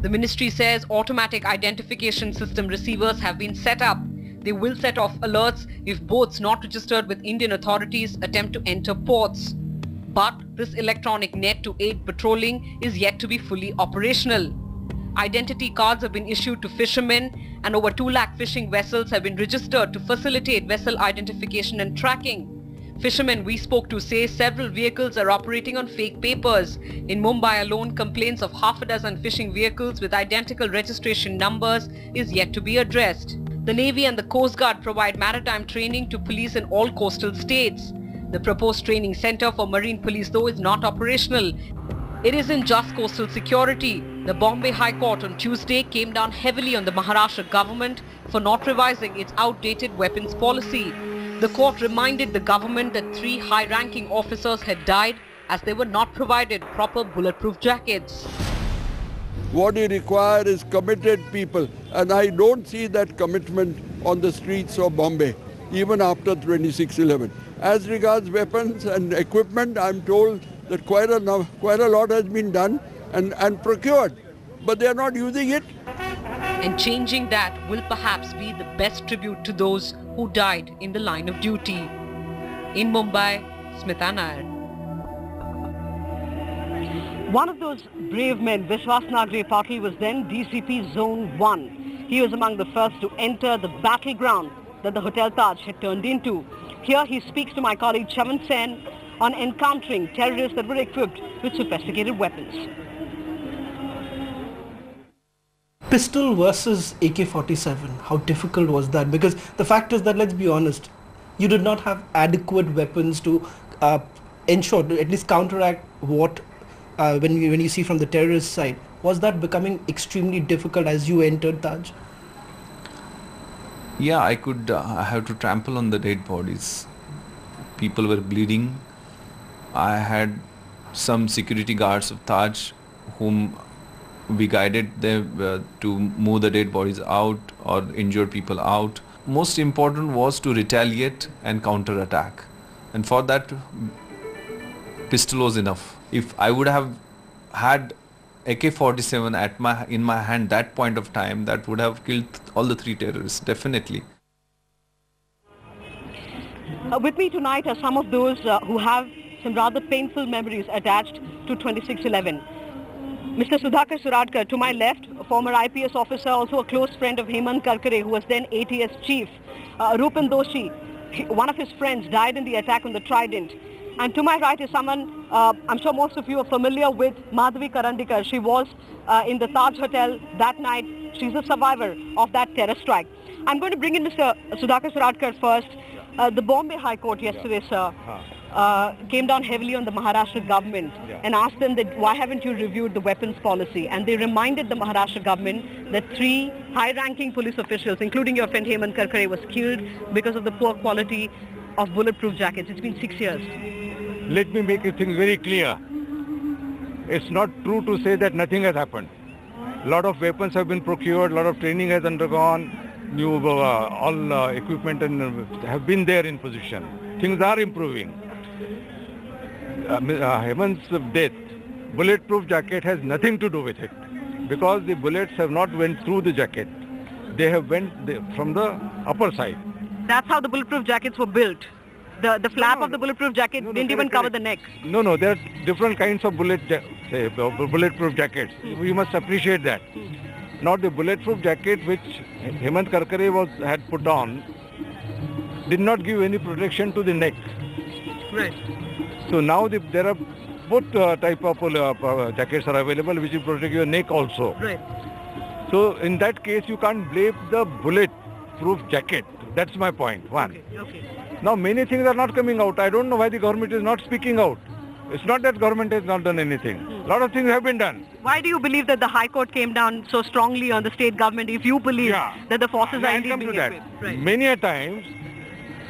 The ministry says automatic identification system receivers have been set up. They will set off alerts if boats not registered with Indian authorities attempt to enter ports. But this electronic net to aid patrolling is yet to be fully operational. Identity cards have been issued to fishermen and over 2 lakh fishing vessels have been registered to facilitate vessel identification and tracking. Fishermen we spoke to say several vehicles are operating on fake papers. In Mumbai alone, complaints of half a dozen fishing vehicles with identical registration numbers is yet to be addressed. The Navy and the Coast Guard provide maritime training to police in all coastal states. The proposed training center for marine police though is not operational. It isn't just coastal security. The Bombay High Court on Tuesday came down heavily on the Maharashtra government for not revising its outdated weapons policy. The court reminded the government that 3 high-ranking officers had died as they were not provided proper bulletproof jackets. What you require is committed people, and I don't see that commitment on the streets of Bombay, even after 26/11. As regards weapons and equipment, I'm told that quite a lot has been done and procured, but they are not using it. And changing that will perhaps be the best tribute to those who died in the line of duty. In Mumbai, Smita Nair. One of those brave men, Vishwas Nagre Patil, was then DCP Zone 1. He was among the first to enter the battleground that the Hotel Taj had turned into. Here he speaks to my colleague Chaman Sen on encountering terrorists that were equipped with sophisticated weapons. Pistol versus AK-47, how difficult was that? Because the fact is that, let's be honest, you did not have adequate weapons to ensure, to at least counteract what when you see from the terrorist side. Was that becoming extremely difficult as you entered Taj? Yeah, I have to trample on the dead bodies. People were bleeding. I had some security guards of Taj whom we guided them to move the dead bodies out or injured people out. Most important was to retaliate and counter-attack. And for that, pistol was enough. If I would have had AK-47 in my hand that point of time, that would have killed all the 3 terrorists, definitely. With me tonight are some of those who have some rather painful memories attached to 26/11. Mr. Sudhakar Suradkar, to my left, a former IPS officer, also a close friend of Hemant Karkare, who was then ATS chief. Rupen Doshi, one of his friends, died in the attack on the Trident. And to my right is someone, I'm sure most of you are familiar with, Madhavi Karandikar. She was in the Taj Hotel that night. She's a survivor of that terror strike. I'm going to bring in Mr. Sudhakar Suradkar first. The Bombay High Court yesterday, sir, came down heavily on the Maharashtra government and asked them that why haven't you reviewed the weapons policy? And they reminded the Maharashtra government that 3 high-ranking police officials, including your friend Hemant Karkare, was killed because of the poor quality of bulletproof jackets. It's been 6 years. Let me make things very clear. It's not true to say that nothing has happened. A lot of weapons have been procured, a lot of training has undergone, new all equipment have been there in position. Things are improving. Hemant's death, bulletproof jacket has nothing to do with it, because the bullets have not went through the jacket. They have went from the upper side. That's how the bulletproof jackets were built. The flap of the bulletproof jacket didn't even cover the neck. No, there are different kinds of bulletproof jackets. We must appreciate that. Now the bulletproof jacket which Hemant Karkare had put on did not give any protection to the neck. Right. So now there are both type of jackets are available which will protect your neck also. Right. So in that case you can't blame the bulletproof jacket. That's my point. One. Okay. Now many things are not coming out. I don't know why the government is not speaking out. It's not that government has not done anything. A lot of things have been done. Why do you believe that the High Court came down so strongly on the state government if you believe that the forces are indeed being equipped? Right. Many a times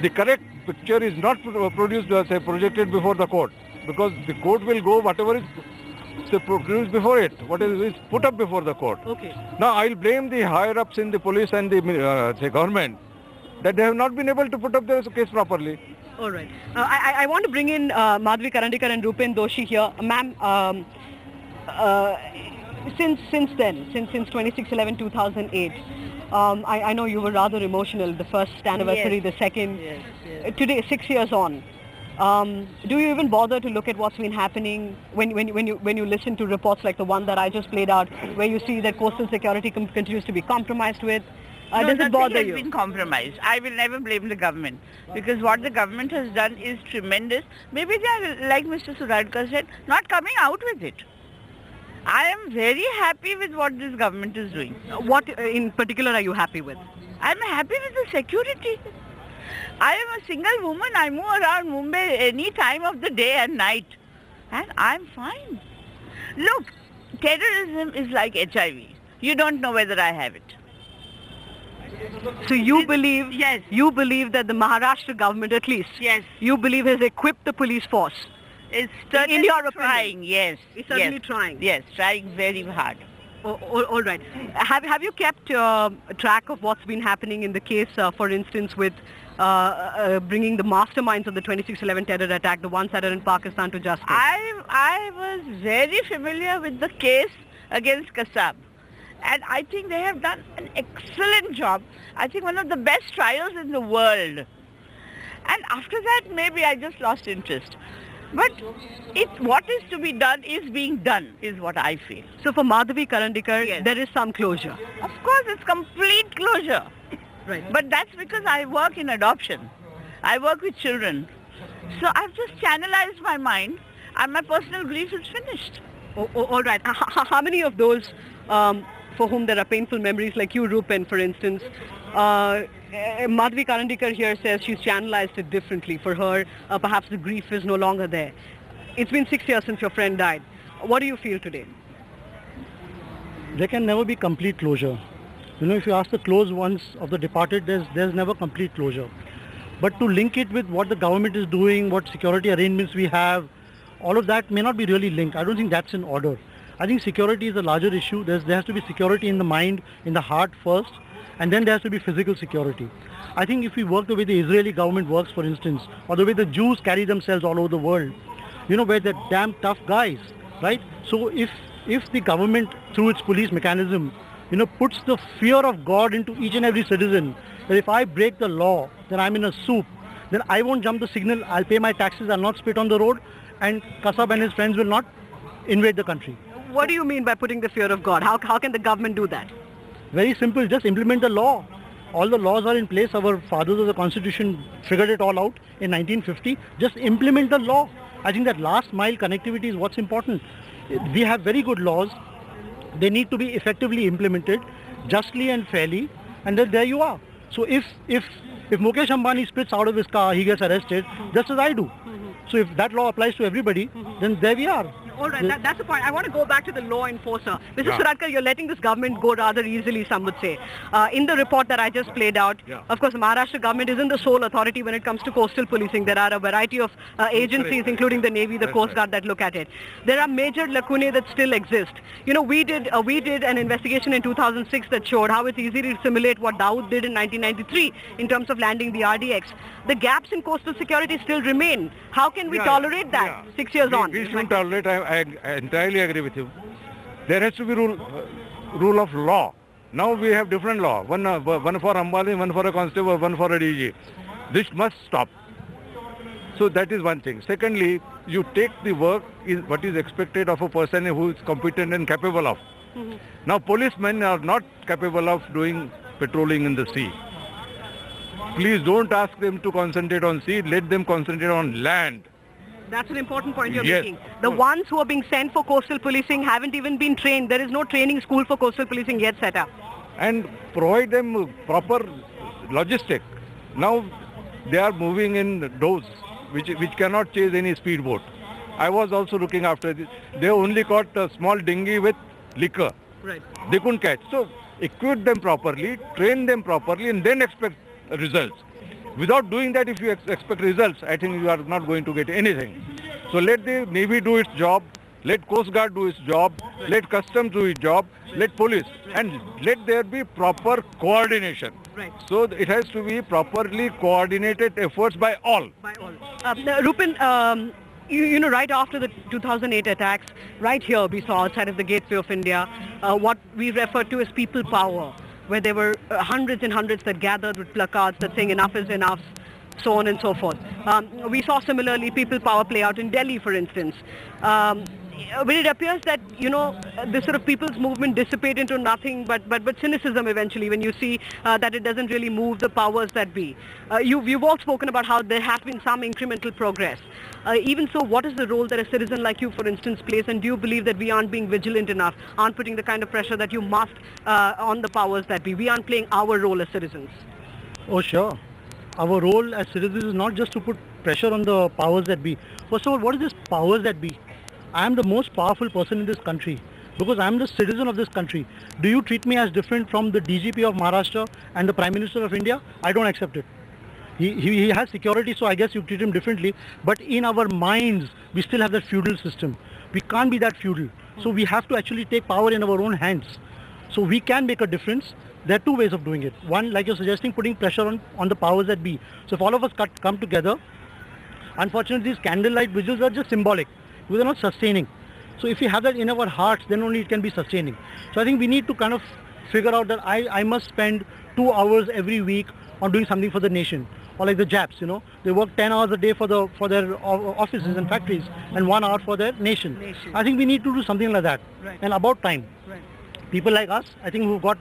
the correct picture is not produced, projected before the court, because the court will go whatever is produced before it, what is put up before the court. Okay. Now I'll blame the higher ups in the police and the government that they have not been able to put up their case properly. All right. I want to bring in Madhavi Karandikar and Rupen Doshi here. Ma'am, Since then, since 26/11/2008, I know you were rather emotional. The first anniversary, Yes. the second. Yes. Today, 6 years on, do you even bother to look at what's been happening when you listen to reports like the one that I just played out, where you see that coastal security continues to be compromised with? No, Does it nothing bother has you? been compromised. I will never blame the government because what the government has done is tremendous. Maybe they are, like Mr. Suradkar said, not coming out with it. I am very happy with what this government is doing. What in particular are you happy with? I'm happy with the security. I am a single woman. I move around Mumbai any time of the day and night. And I'm fine. Look, terrorism is like HIV. You don't know whether I have it. So you believe, yes. you believe that the Maharashtra government, at least, Yes. you believe has equipped the police force. It's In certainly your opinion? trying, yes. It's certainly yes. trying. Yes, trying very hard. All right. Have you kept track of what's been happening in the case, for instance, with bringing the masterminds of the 26/11 terror attack, the ones that are in Pakistan, to justice? I was very familiar with the case against Kassab. And I think they have done an excellent job. I think one of the best trials in the world. And after that, maybe I just lost interest. But what is to be done is being done, is what I feel. So for Madhavi Karandikar, Yes. there is some closure. Of course, it's complete closure. Right. But that's because I work in adoption. I work with children. So I've just channelized my mind and my personal grief is finished. All right. How many of those for whom there are painful memories, like you, Rupen, for instance, Madhavi Karandikar here says she's channelized it differently. For her, perhaps the grief is no longer there. It's been 6 years since your friend died. What do you feel today? There can never be complete closure. You know, if you ask the close ones of the departed, there's never complete closure. But to link it with what the government is doing, what security arrangements we have, all of that may not be really linked. I don't think that's in order. I think security is a larger issue. There has to be security in the mind, in the heart first, and then there has to be physical security. I think if we work the way the Israeli government works, for instance, or the way the Jews carry themselves all over the world, you know, where they're damn tough guys, right? So if the government, through its police mechanism, you know, puts the fear of God into each and every citizen, that if I break the law, then I'm in a soup, then I won't jump the signal, I'll pay my taxes, I'll not spit on the road, and Kassab and his friends will not invade the country. What do you mean by putting the fear of God? How can the government do that? Very simple, just implement the law. All the laws are in place. Our fathers of the Constitution figured it all out in 1950. Just implement the law. I think that last mile connectivity is what's important. We have very good laws. They need to be effectively implemented, justly and fairly, and then there you are. So if Mukesh Ambani splits out of his car, he gets arrested, just as I do. So if that law applies to everybody, then there we are. All right, that's the point. I want to go back to the law enforcer. Mr. Yeah. Suradkar, you're letting this government go rather easily, some would say. In the report that I just played out, Yeah. of course, the Maharashtra government isn't the sole authority when it comes to coastal policing. There are a variety of agencies, including the Navy, the That's Coast right. Guard, that look at it. There are major lacunae that still exist. You know, we did an investigation in 2006 that showed how it's easy to simulate what Dawood did in 1993 in terms of landing the RDX. The gaps in coastal security still remain. How can we tolerate that 6 years on? We shouldn't tolerate. I entirely agree with you. There has to be rule of law. Now we have different law. One for Ambani, one for a constable, one for a DG. This must stop. So that is one thing. Secondly, you take the work is what is expected of a person who is competent and capable of. Now policemen are not capable of doing patrolling in the sea. Please don't ask them to concentrate on sea. Let them concentrate on land. That's an important point you're Yes. making. The ones who are being sent for coastal policing haven't even been trained. There is no training school for coastal policing yet set up. And provide them proper logistic. Now they are moving in doors which cannot chase any speedboat. I was also looking after this. They only caught a small dinghy with liquor. Right. They couldn't catch. So equip them properly, train them properly, and then expect results. Without doing that, if you expect results, I think you are not going to get anything. So let the Navy do its job, let Coast Guard do its job, let Customs do its job, let police, and let there be proper coordination. Right. So it has to be properly coordinated efforts by all. By all. Rupen, You know, right after the 2008 attacks, right here we saw outside of the Gateway of India what we refer to as people power, where there were hundreds and hundreds that gathered with placards that saying enough is enough, so on and so forth. We saw similarly people power play out in Delhi, for instance. But it appears that, you know, this sort of people's movement dissipate into nothing but cynicism eventually when you see that it doesn't really move the powers that be. You've all spoken about how there has been some incremental progress. Even so, what is the role that a citizen like you, for instance, plays, and do you believe that we aren't being vigilant enough, aren't putting the kind of pressure that you must on the powers that be? We aren't playing our role as citizens. Oh, sure. Our role as citizens is not just to put pressure on the powers that be. First of all, what is this powers that be? I am the most powerful person in this country because I am the citizen of this country. Do you treat me as different from the DGP of Maharashtra and the Prime Minister of India? I don't accept it. He has security, so I guess you treat him differently. But in our minds, we still have that feudal system. We can't be that feudal. So we have to actually take power in our own hands. So we can make a difference. There are two ways of doing it. One, like you're suggesting, putting pressure on the powers that be. So if all of us come together, unfortunately these candlelight vigils are just symbolic. They're not sustaining. So if we have that in our hearts, then only it can be sustaining. So I think we need to kind of figure out that I must spend 2 hours every week on doing something for the nation. Or like the Japs, you know, they work 10 hours a day for their offices and factories and 1 hour for their nation. I think we need to do something like that. Right. And about time. Right. People like us, I think who've got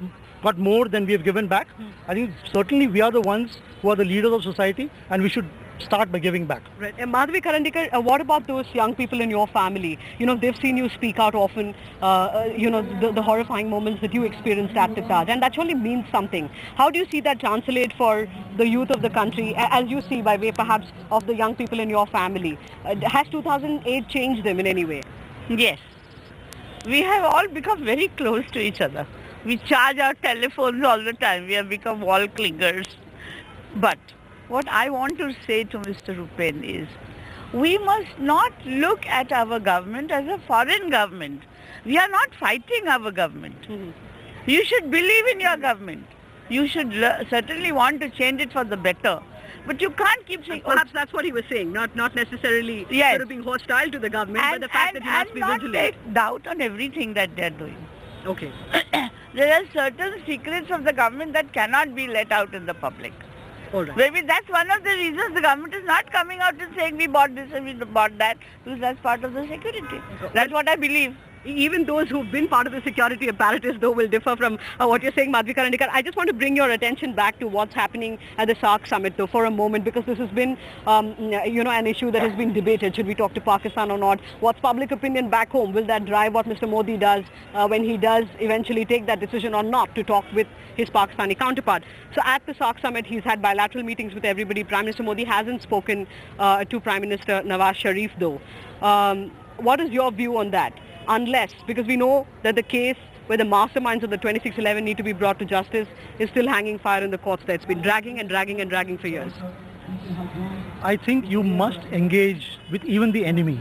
more than we have given back. I think certainly we are the ones who are the leaders of society, and we should start by giving back. Right. Madhavi Karandikar, what about those young people in your family? You know, they've seen you speak out often, you know, the horrifying moments that you experienced at the Taj, and that surely means something. How do you see that translate for the youth of the country, as you see by way perhaps of the young people in your family? Has 2008 changed them in any way? Yes. We have all become very close to each other. We charge our telephones all the time. We have become wall clingers. But what I want to say to Mr. Rupen is, we must not look at our government as a foreign government. We are not fighting our government. Mm-hmm. You should believe in your government. You should certainly want to change it for the better. But you can't keep saying... Perhaps that's what he was saying, not necessarily sort of being hostile to the government, but the fact that you must be vigilant. And not take doubt on everything that they're doing. Okay. There are certain secrets of the government that cannot be let out in the public. All right. Maybe that's one of the reasons the government is not coming out and saying we bought this and we bought that, because that's part of the security. That's what I believe. Even those who've been part of the security apparatus, though, will differ from what you're saying, Madhavi Karandikar. I just want to bring your attention back to what's happening at the SAARC summit, though, for a moment, because this has been, you know, an issue that has been debated. Should we talk to Pakistan or not? What's public opinion back home? Will that drive what Mr. Modi does when he does eventually take that decision or not to talk with his Pakistani counterpart? So at the SAARC summit, he's had bilateral meetings with everybody. Prime Minister Modi hasn't spoken to Prime Minister Nawaz Sharif, though. What is your view on that? Unless, because we know that the case where the masterminds of the 2611 need to be brought to justice is still hanging fire in the courts. That's been dragging and dragging and dragging for years. I think you must engage with even the enemy.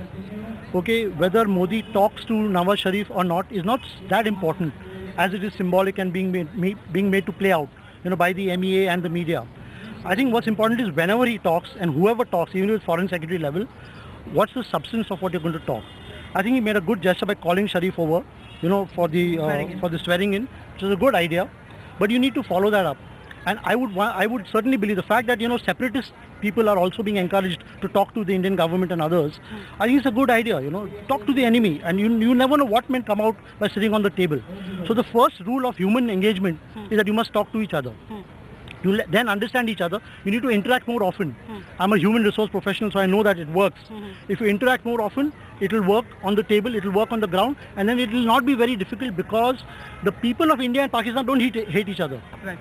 Okay, whether Modi talks to Nawaz Sharif or not is not that important, as it is symbolic and being made to play out, you know, by the MEA and the media. I think what's important is whenever he talks, and whoever talks, even at foreign secretary level, what's the substance of what you're going to talk? I think he made a good gesture by calling Sharif over, you know, for the swearing in, which is a good idea. But you need to follow that up. And I would certainly believe the fact that, you know, separatist people are also being encouraged to talk to the Indian government and others. I think it's a good idea, you know, talk to the enemy, and you never know what may come out by sitting on the table. So the first rule of human engagement is that you must talk to each other. You then understand each other. You need to interact more often. I'm a human resource professional, so I know that it works. If you interact more often, it will work on the table, it will work on the ground, and then it will not be very difficult, because the people of India and Pakistan don't hate each other. Right.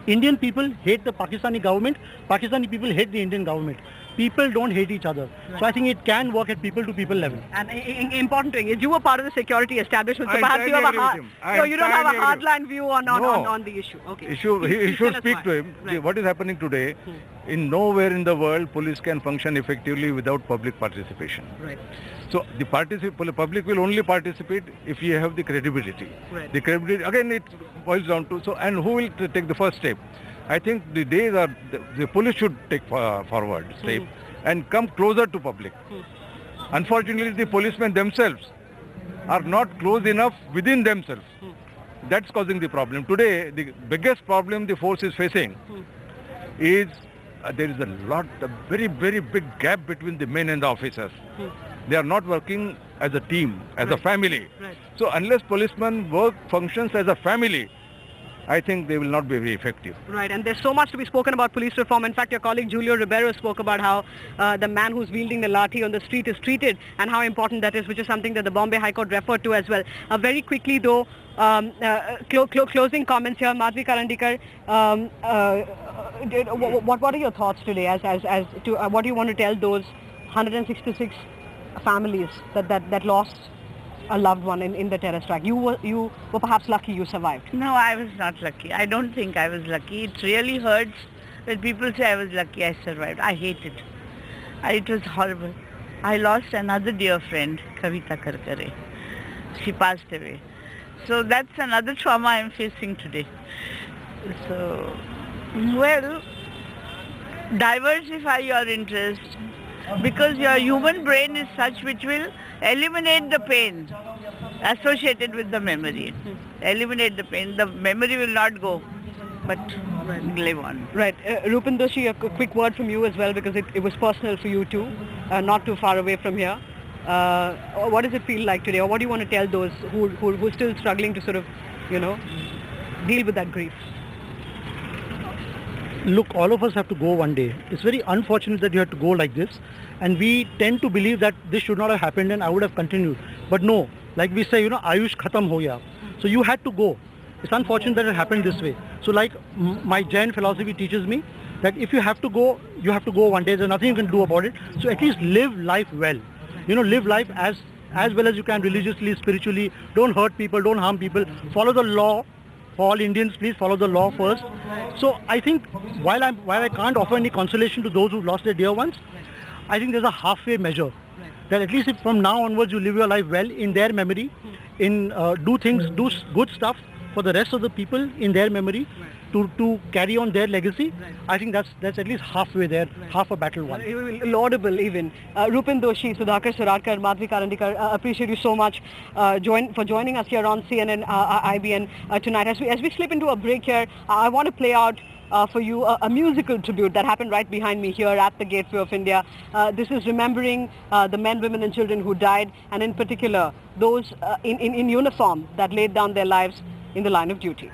Indian people hate the Pakistani government, Pakistani people hate the Indian government. People don't hate each other. Right. So I think it can work at people-to-people level. And important thing is you were part of the security establishment, so perhaps you have you don't have a hardline view on the issue. Okay. He should speak to him. Right. What is happening today, in nowhere in the world police can function effectively without public participation. Right. So the public will only participate if you have the credibility. Right. The credibility, again, it boils down to, and who will take the first step? I think the days are, the police should take forward step and come closer to public. Unfortunately, the policemen themselves are not close enough within themselves. That's causing the problem. Today, the biggest problem the force is facing is there is a very, very big gap between the men and the officers. They are not working as a team, as a family. So unless policemen functions as a family, I think they will not be very effective. Right, and there's so much to be spoken about police reform. In fact, your colleague Julio Ribeiro spoke about how the man who's wielding the lathi on the street is treated and how important that is, which is something that the Bombay High Court referred to as well. Very quickly though, closing comments here, Madhvi Karandikar, what are your thoughts today as to what do you want to tell those 166 families that lost a loved one in the terror strike? You were perhaps lucky you survived. No, I was not lucky. I don't think I was lucky. It really hurts when people say I was lucky I survived. I hate it. It was horrible. I lost another dear friend, Kavita Karkare. She passed away. So that's another trauma I'm facing today. So, well, diversify your interest, because your human brain is such which will eliminate the pain associated with the memory. Eliminate the pain. The memory will not go, but live on. Right. Rupen Doshi, a quick word from you as well, because it was personal for you too, not too far away from here. What does it feel like today, or what do you want to tell those who are still struggling to sort of, deal with that grief? Look, all of us have to go one day. It's very unfortunate that you have to go like this, and we tend to believe that this should not have happened and I would have continued. But no, like we say, Ayush khatam ho gaya. So you had to go. It's unfortunate that it happened this way. So like my Jain philosophy teaches me that if you have to go one day. There's nothing you can do about it. So at least live life well. Live life as well as you can, religiously, spiritually. Don't hurt people, don't harm people. Follow the law. For all Indians, please follow the law first. So I think while I can't offer any consolation to those who lost their dear ones, I think there's a halfway measure. That at least if from now onwards you live your life well in their memory, do good stuff for the rest of the people in their memory, to carry on their legacy. I think that's at least halfway there, half a battle won. Laudable even. Rupen Doshi, Sudhakar Suradkar, Madhvi Karandikar, appreciate you so much for joining us here on CNN IBN tonight. As we slip into a break here, I want to play out for you a musical tribute that happened right behind me here at the Gateway of India. This is remembering the men, women and children who died, and in particular those in uniform that laid down their lives in the line of duty.